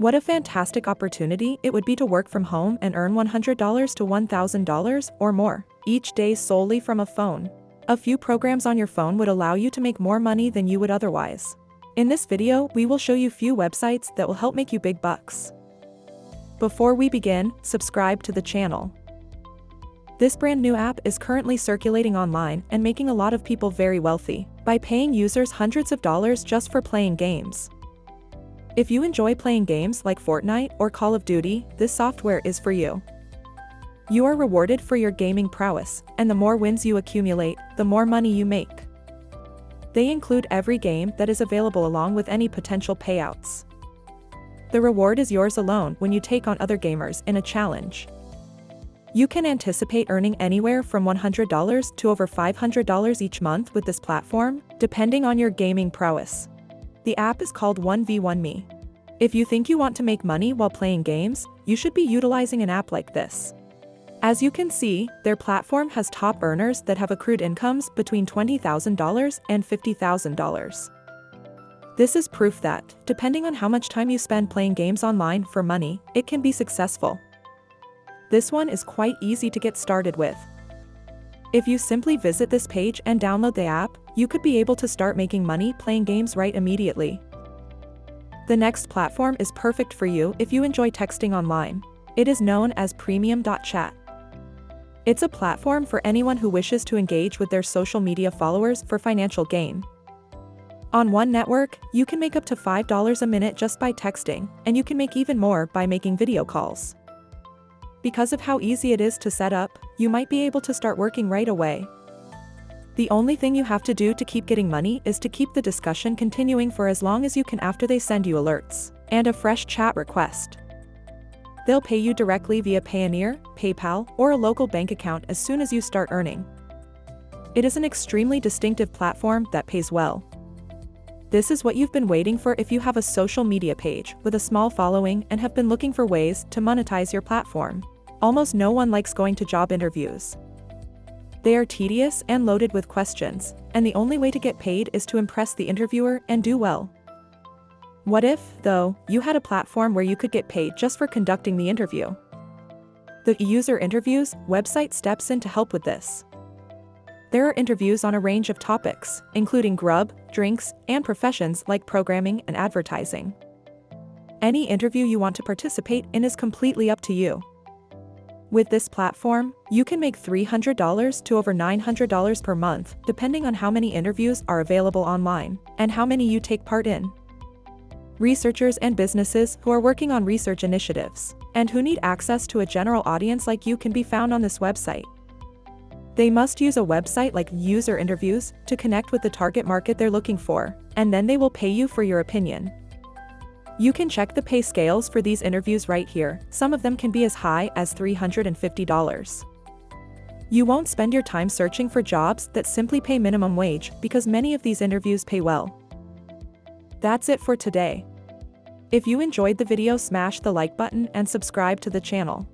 What a fantastic opportunity it would be to work from home and earn $100 to $1,000 or more each day solely from a phone. A few programs on your phone would allow you to make more money than you would otherwise. In this video, we will show you few websites that will help make you big bucks. Before we begin, subscribe to the channel. This brand new app is currently circulating online and making a lot of people very wealthy by paying users hundreds of dollars just for playing games. If you enjoy playing games like Fortnite or Call of Duty, this software is for you. You are rewarded for your gaming prowess, and the more wins you accumulate, the more money you make. They include every game that is available along with any potential payouts. The reward is yours alone when you take on other gamers in a challenge. You can anticipate earning anywhere from $100 to over $500 each month with this platform, depending on your gaming prowess. The app is called 1v1me. If you think you want to make money while playing games, you should be utilizing an app like this. As you can see, their platform has top earners that have accrued incomes between $20,000 and $50,000. This is proof that, depending on how much time you spend playing games online for money, it can be successful. This one is quite easy to get started with. If you simply visit this page and download the app, you could be able to start making money playing games right immediately. The next platform is perfect for you if you enjoy texting online. It is known as Premium.chat. It's a platform for anyone who wishes to engage with their social media followers for financial gain. On one network, you can make up to $5 a minute just by texting, and you can make even more by making video calls. Because of how easy it is to set up, you might be able to start working right away. The only thing you have to do to keep getting money is to keep the discussion continuing for as long as you can after they send you alerts and a fresh chat request. They'll pay you directly via Payoneer, PayPal, or a local bank account as soon as you start earning. It is an extremely distinctive platform that pays well. This is what you've been waiting for if you have a social media page with a small following and have been looking for ways to monetize your platform. Almost no one likes going to job interviews. They are tedious and loaded with questions, and the only way to get paid is to impress the interviewer and do well. What if, though, you had a platform where you could get paid just for conducting the interview? The User Interviews website steps in to help with this. There are interviews on a range of topics, including grub, drinks, and professions like programming and advertising. Any interview you want to participate in is completely up to you. With this platform, you can make $300 to over $900 per month, depending on how many interviews are available online and how many you take part in. Researchers and businesses who are working on research initiatives and who need access to a general audience like you can be found on this website. They must use a website like User Interviews to connect with the target market they're looking for, and then they will pay you for your opinion. You can check the pay scales for these interviews right here. Some of them can be as high as $350. You won't spend your time searching for jobs that simply pay minimum wage because many of these interviews pay well. That's it for today. If you enjoyed the video, smash the like button and subscribe to the channel.